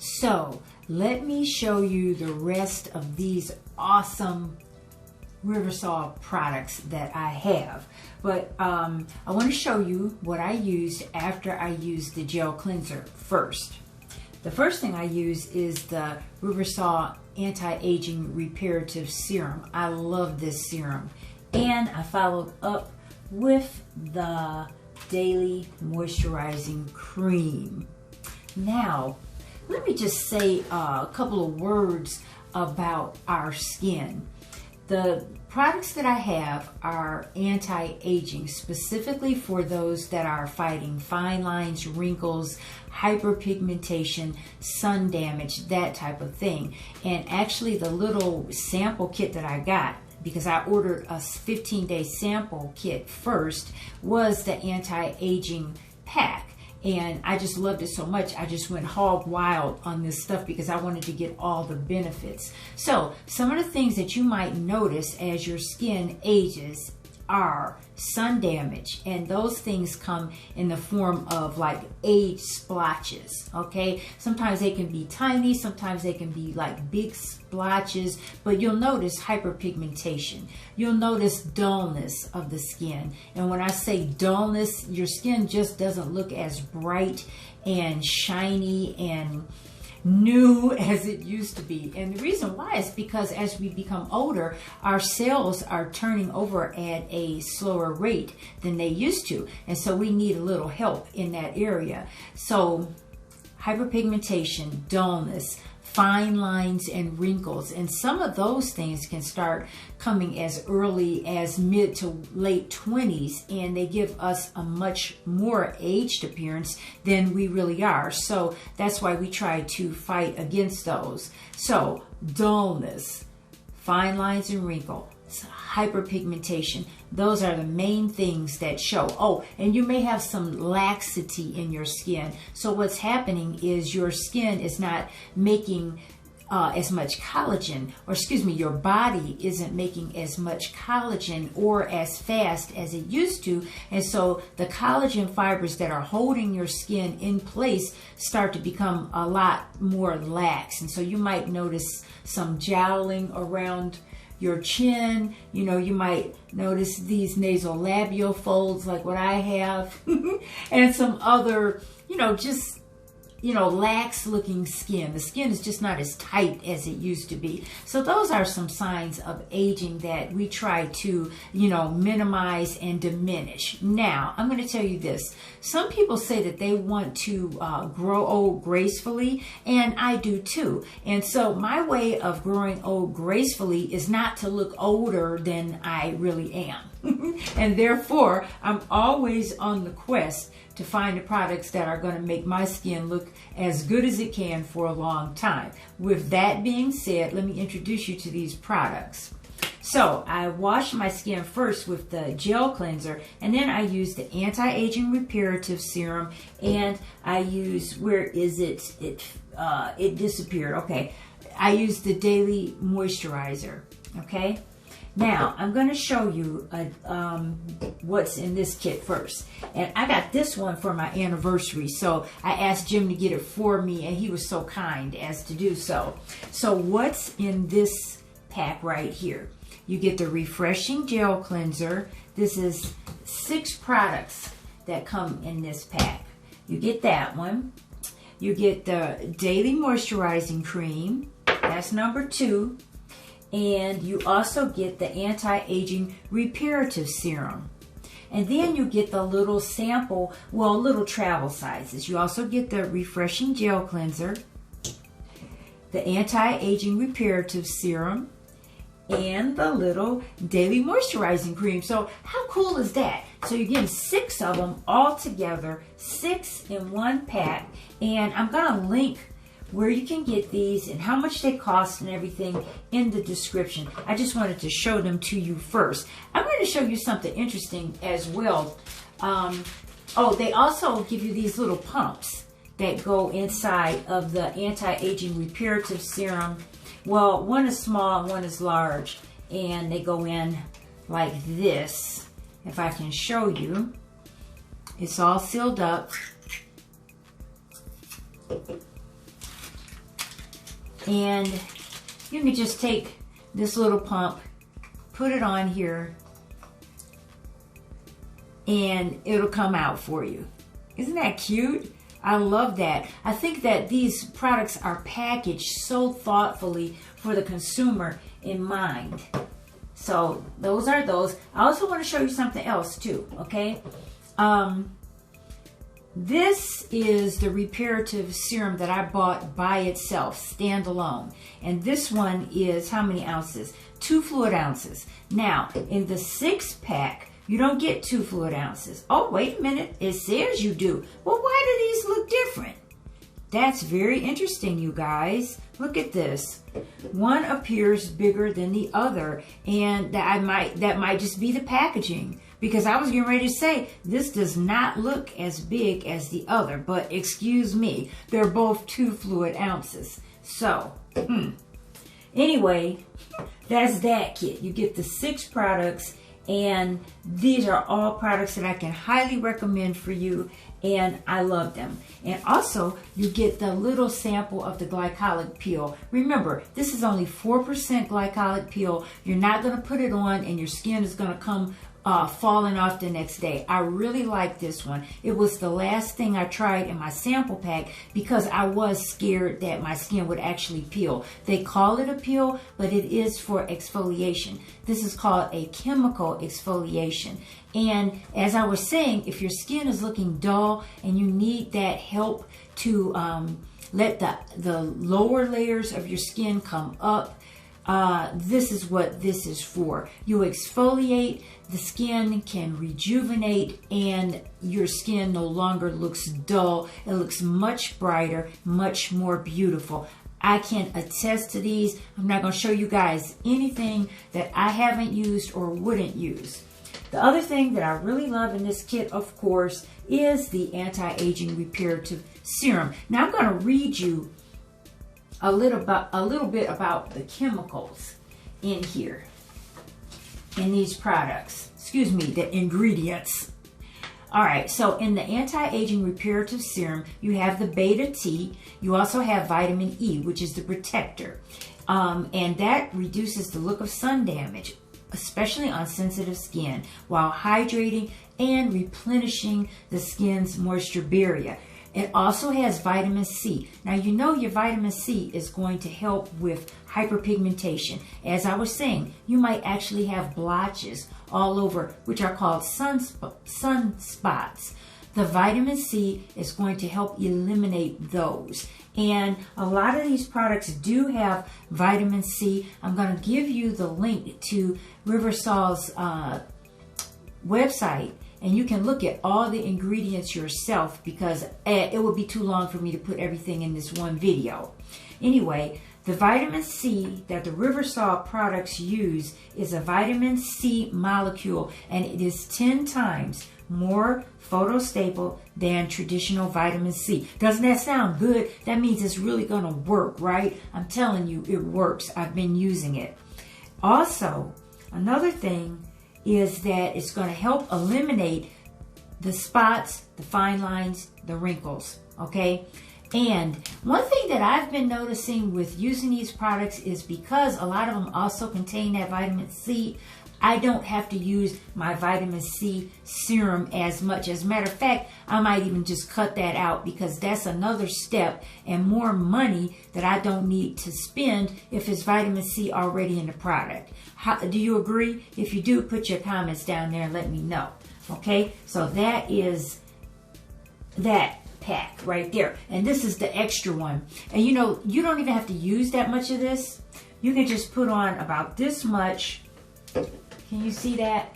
So let me show you the rest of these awesome Riversol products that I have. But I want to show you what I used after I used the gel cleanser first. The first thing I use is the Riversol Anti-Aging Reparative Serum. I love this serum. And I followed up with the Daily Moisturizing Cream. Now, let me just say a couple of words about our skin. The products that I have are anti-aging, specifically for those that are fighting fine lines, wrinkles, hyperpigmentation, sun damage, that type of thing. And actually the little sample kit that I got, because I ordered a 15-day sample kit first, was the anti-aging pack. And I just loved it so much, I just went hog wild on this stuff because I wanted to get all the benefits. So some of the things that you might notice as your skin ages are sun damage, and those things come in the form of like age splotches. Okay, sometimes they can be tiny, sometimes they can be like big splotches, but you'll notice hyperpigmentation. You'll notice dullness of the skin, and when I say dullness, your skin just doesn't look as bright and shiny and new as it used to be. And the reason why is because as we become older, our cells are turning over at a slower rate than they used to, and so we need a little help in that area. So hyperpigmentation, dullness, fine lines and wrinkles, and some of those things can start coming as early as mid to late 20s, and they give us a much more aged appearance than we really are. So that's why we try to fight against those. So dullness, fine lines and wrinkles, hyperpigmentation, those are the main things that show. Oh, and you may have some laxity in your skin. So what's happening is your skin is not making as much collagen, or excuse me, your body isn't making as much collagen or as fast as it used to. And so the collagen fibers that are holding your skin in place start to become a lot more lax. And so you might notice some jowling around your chin. You know, you might notice these nasolabial folds like what I have and some other, just lax looking skin. The skin is just not as tight as it used to be. So those are some signs of aging that we try to, minimize and diminish. Now, I'm going to tell you this. Some people say that they want to grow old gracefully, and I do too. And so my way of growing old gracefully is not to look older than I really am. And therefore, I'm always on the quest to find the products that are going to make my skin look as good as it can for a long time. With that being said, let me introduce you to these products. So I wash my skin first with the gel cleanser, and then I use the anti-aging reparative serum, and I use, where is it? It disappeared. Okay. I use the daily moisturizer. Okay. Now, I'm going to show you what's in this kit first. And I got this one for my anniversary, so I asked Jim to get it for me, and he was so kind as to do so. So what's in this pack right here? You get the Refreshing Gel Cleanser. This is 6 products that come in this pack. You get that one. You get the Daily Moisturizing Cream. That's number 2. And you also get the Anti-Aging Reparative Serum. And then you get the little sample, little travel sizes. You also get the Refreshing Gel Cleanser, the Anti-Aging Reparative Serum, and the little Daily Moisturizing Cream. So how cool is that? So you're getting 6 of them all together, 6 in one pack. And I'm going to link where you can get these and how much they cost and everything in the description. I just wanted to show them to you first. I'm going to show you something interesting as well. They also give you these little pumps that go inside of the Anti-Aging Reparative Serum. Well, one is small and one is large, and they go in like this. If I can show you, it's all sealed up. And you can just take this little pump, put it on here, and it'll come out for you. Isn't that cute? I love that. I think that these products are packaged so thoughtfully for the consumer in mind. So those are those. I also want to show you something else too, okay? This is the Reparative serum that I bought by itself, standalone. And this one is how many ounces? 2 fluid ounces. Now, in the 6-pack, you don't get 2 fluid ounces. Oh, wait a minute. It says you do. Well, why do these look different? That's very interesting, you guys. Look at this. One appears bigger than the other, and that might just be the packaging, because I was getting ready to say this does not look as big as the other, but excuse me, they're both 2 fluid ounces. So, anyway, that's that kit. You get the 6 products, and these are all products that I can highly recommend for you, and I love them. And also, you get the little sample of the glycolic peel. Remember, this is only 4% glycolic peel. You're not going to put it on and your skin is going to come falling off the next day. I really like this one. It was the last thing I tried in my sample pack because I was scared that my skin would actually peel. They call it a peel, but it is for exfoliation. This is called a chemical exfoliation. And as I was saying, if your skin is looking dull and you need that help to let the lower layers of your skin come up, this is what this is for. You exfoliate, the skin can rejuvenate, and your skin no longer looks dull. It looks much brighter, much more beautiful. I can attest to these. I'm not going to show you guys anything that I haven't used or wouldn't use. The other thing that I really love in this kit, of course, is the anti-aging reparative serum. Now I'm going to read you a little bit about the chemicals in here, in these products. Excuse me, the ingredients. All right, so in the anti-aging reparative serum, you have the beta T. You also have vitamin E, which is the protector. And that reduces the look of sun damage, especially on sensitive skin, while hydrating and replenishing the skin's moisture barrier. It also has vitamin C. Now, you know your vitamin C is going to help with hyperpigmentation. As I was saying, you might actually have blotches all over, which are called sunspots. The vitamin C is going to help eliminate those. And a lot of these products do have vitamin C. I'm going to give you the link to Riversol's website, and you can look at all the ingredients yourself, because it would be too long for me to put everything in this one video. Anyway, the vitamin C that the Riversol products use is a vitamin C molecule, and it is 10 times more photostable than traditional vitamin C. Doesn't that sound good? That means it's really going to work, right? I'm telling you, it works. I've been using it. Also, another thing is that it's going to help eliminate the spots, the fine lines, the wrinkles, okay? And one thing that I've been noticing with using these products is because a lot of them also contain that vitamin C, I don't have to use my vitamin C serum as much. As a matter of fact, I might even just cut that out, because that's another step and more money that I don't need to spend if it's vitamin C already in the product. Do you agree? If you do, put your comments down there and let me know. Okay, so that is that pack right there. And this is the extra one. And you know, you don't even have to use that much of this. You can just put on about this much. Can you see that?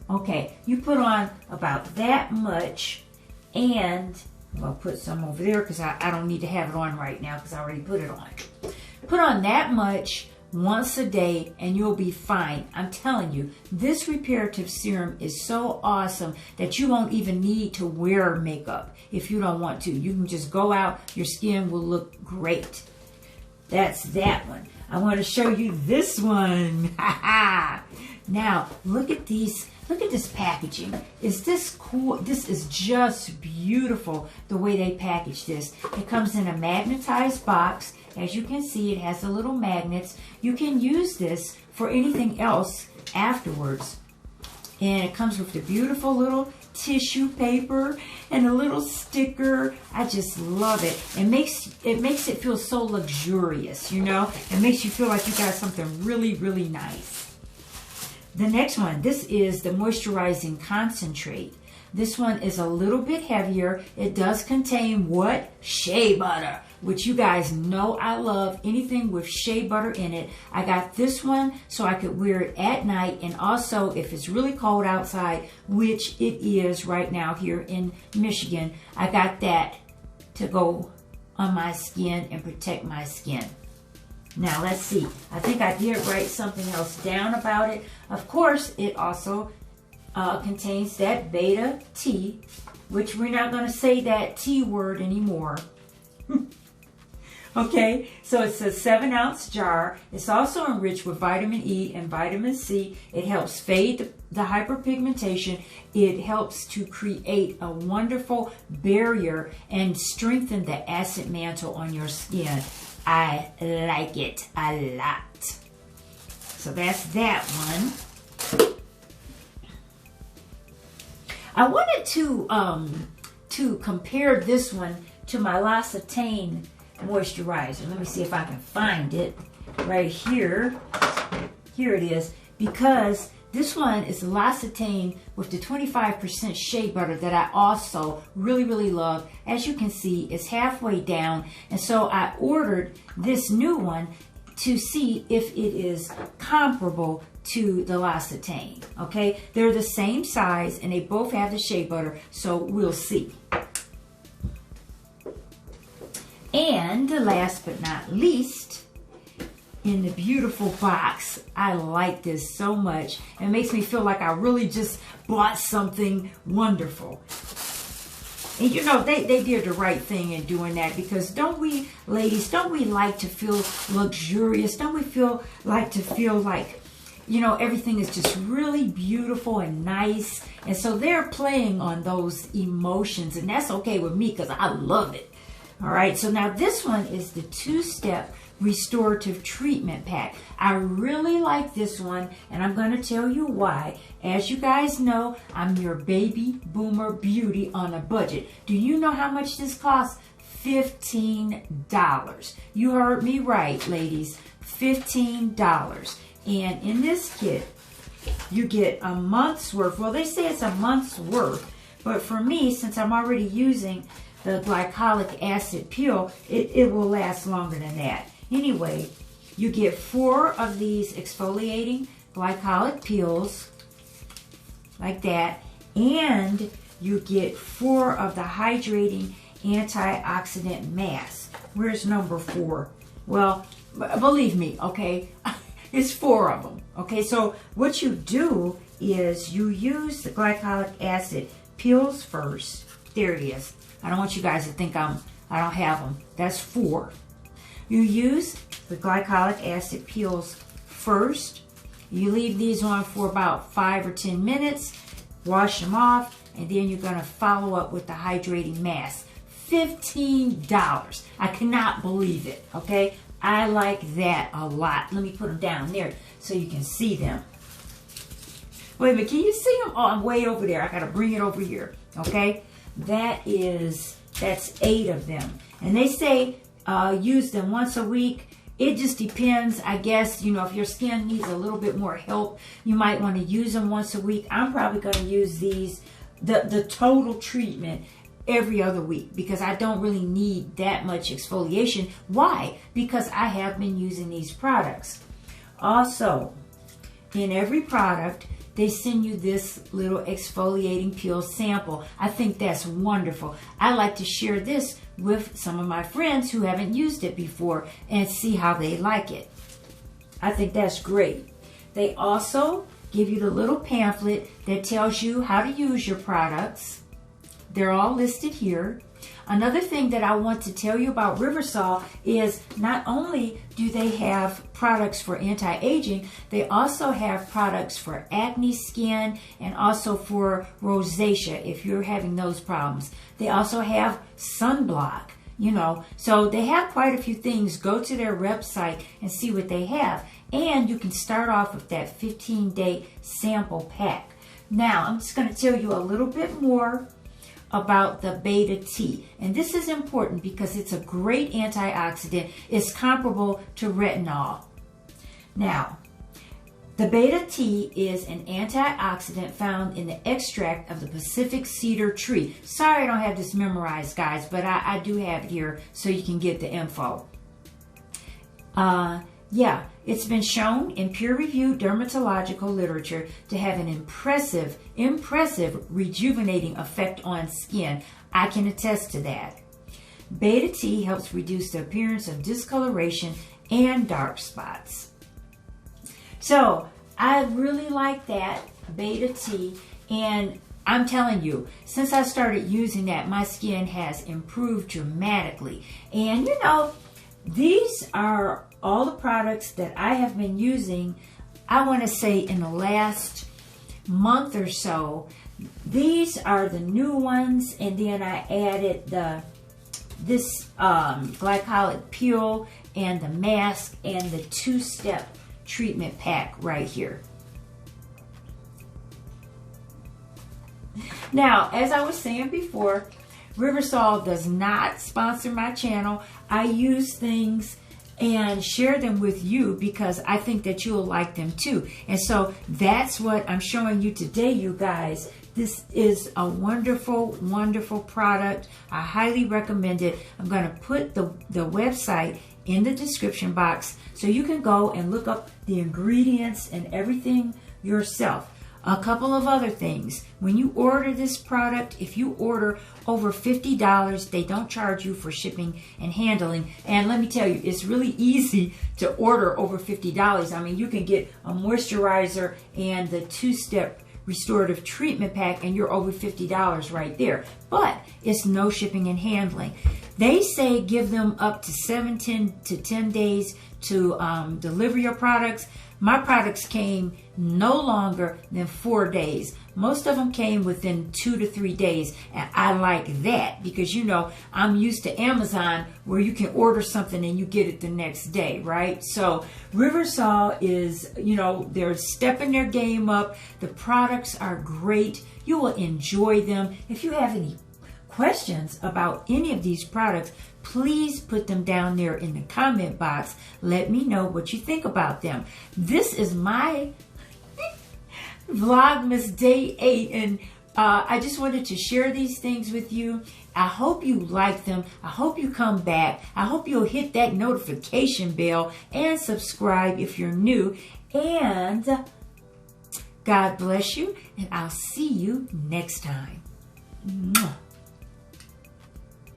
Okay, you put on about that much, and I'll put some over there because I don't need to have it on right now because I already put it on. Put on that much once a day and you'll be fine. I'm telling you, this reparative serum is so awesome that you won't even need to wear makeup if you don't want to. You can just go out, your skin will look great. That's that one. I want to show you this one. Now, look at these. Look at this packaging. Is this cool? This is just beautiful the way they package this. It comes in a magnetized box. As you can see, it has the little magnets. You can use this for anything else afterwards. And it comes with the beautiful little tissue paper and a little sticker. I just love it. It makes it feel so luxurious, you know? It makes you feel like you got something really, really nice. The next one, this is the Moisturizing Concentrate. This one is a little bit heavier. It does contain what? Shea butter, which you guys know I love anything with shea butter in it. I got this one so I could wear it at night, and also if it's really cold outside, which it is right now here in Michigan, I got that to go on my skin and protect my skin. Now let's see. I think I did write something else down about it. Of course, it also contains that beta T, which we're not going to say that T word anymore. Okay, so it's a 7-ounce jar. It's also enriched with vitamin E and vitamin C. It helps fade the hyperpigmentation. It helps to create a wonderful barrier and strengthen the acid mantle on your skin. I like it a lot. So that's that one. I wanted to compare this one to my L'Occitane moisturizer. Let me see if I can find it right here. Here it is. Because this one is L'Occitane with the 25% shea butter that I also really, really love. As you can see, it's halfway down. And so I ordered this new one to see if it is comparable to the L'Occitane. Okay, they're the same size and they both have the shea butter. So we'll see. And last but not least, in the beautiful box, I like this so much. It makes me feel like I really just bought something wonderful. And you know, they did the right thing in doing that, because don't we, ladies, don't we like to feel luxurious? Don't we like to feel like, you know, everything is just really beautiful and nice? And so they're playing on those emotions, and that's okay with me because I love it. All right, so now this one is the 2-step restorative treatment pack. I really like this one, and I'm going to tell you why. As you guys know, I'm your baby boomer beauty on a budget. Do you know how much this costs? $15. You heard me right, ladies. $15. And in this kit, you get a month's worth. Well, they say it's a month's worth, but for me, since I'm already using the glycolic acid peel, it will last longer than that. Anyway, you get 4 of these exfoliating glycolic peels, like that, and you get 4 of the hydrating antioxidant masks. Where's number 4? Well, believe me, okay, it's 4 of them. Okay, so what you do is you use the glycolic acid peels first. There it is. I don't want you guys to think I don't have them. That's 4. You use the glycolic acid peels first. You leave these on for about 5 or 10 minutes. Wash them off, and then you're going to follow up with the hydrating mask. $15. I cannot believe it, okay? I like that a lot. Let me put them down there so you can see them. Wait a minute, can you see them? Oh, I'm way over there. I got to bring it over here, okay? That's 8 of them. And they say use them once a week. It just depends, I guess. You know, if your skin needs a little bit more help, you might want to use them once a week. I'm probably going to use these, the total treatment, every other week, because I don't really need that much exfoliation. Why? Because I have been using these products. Also, in every product, they send you this little exfoliating peel sample. I think that's wonderful. I like to share this with some of my friends who haven't used it before and see how they like it. I think that's great. They also give you the little pamphlet that tells you how to use your products. They're all listed here. Another thing that I want to tell you about Riversol is not only do they have products for anti-aging, they also have products for acne skin and also for rosacea if you're having those problems. They also have sunblock, you know, so they have quite a few things. Go to their website and see what they have. And you can start off with that 15-day sample pack. Now, I'm just going to tell you a little bit more about the beta T. And this is important because it's a great antioxidant. It's comparable to retinol. Now, the beta T is an antioxidant found in the extract of the Pacific cedar tree. Sorry I don't have this memorized, guys, but I do have it here so you can get the info. Yeah, it's been shown in peer-reviewed dermatological literature to have an impressive rejuvenating effect on skin. I can attest to that. Beta T helps reduce the appearance of discoloration and dark spots. So I really like that beta T, and I'm telling you, since I started using that, my skin has improved dramatically. And you know, these are all the products that I have been using, I want to say in the last month or so. These are the new ones, and then I added this glycolic peel and the mask and the 2-step treatment pack right here. Now, as I was saying before, Riversol does not sponsor my channel. I use things and share them with you because I think that you'll like them too. And so that's what I'm showing you today, you guys. This is a wonderful, wonderful product. I highly recommend it. I'm going to put the website in the description box so you can go and look up the ingredients and everything yourself. A couple of other things. When you order this product, if you order over $50, they don't charge you for shipping and handling. And let me tell you, it's really easy to order over $50. I mean, you can get a moisturizer and the 2-step restorative treatment pack and you're over $50 right there. But it's no shipping and handling. They say give them up to 7 to 10 days to deliver your products. My products came no longer than 4 days. Most of them came within 2 to 3 days. And I like that because, you know, I'm used to Amazon where you can order something and you get it the next day, right? So Riversol is, you know, they're stepping their game up. The products are great. You will enjoy them. If you have any questions about any of these products, please put them down there in the comment box. Let me know what you think about them. This is my Vlogmas Day 8, and I just wanted to share these things with you. I hope you like them. I hope you come back. I hope you'll hit that notification bell and subscribe if you're new. And God bless you, and I'll see you next time. Mwah.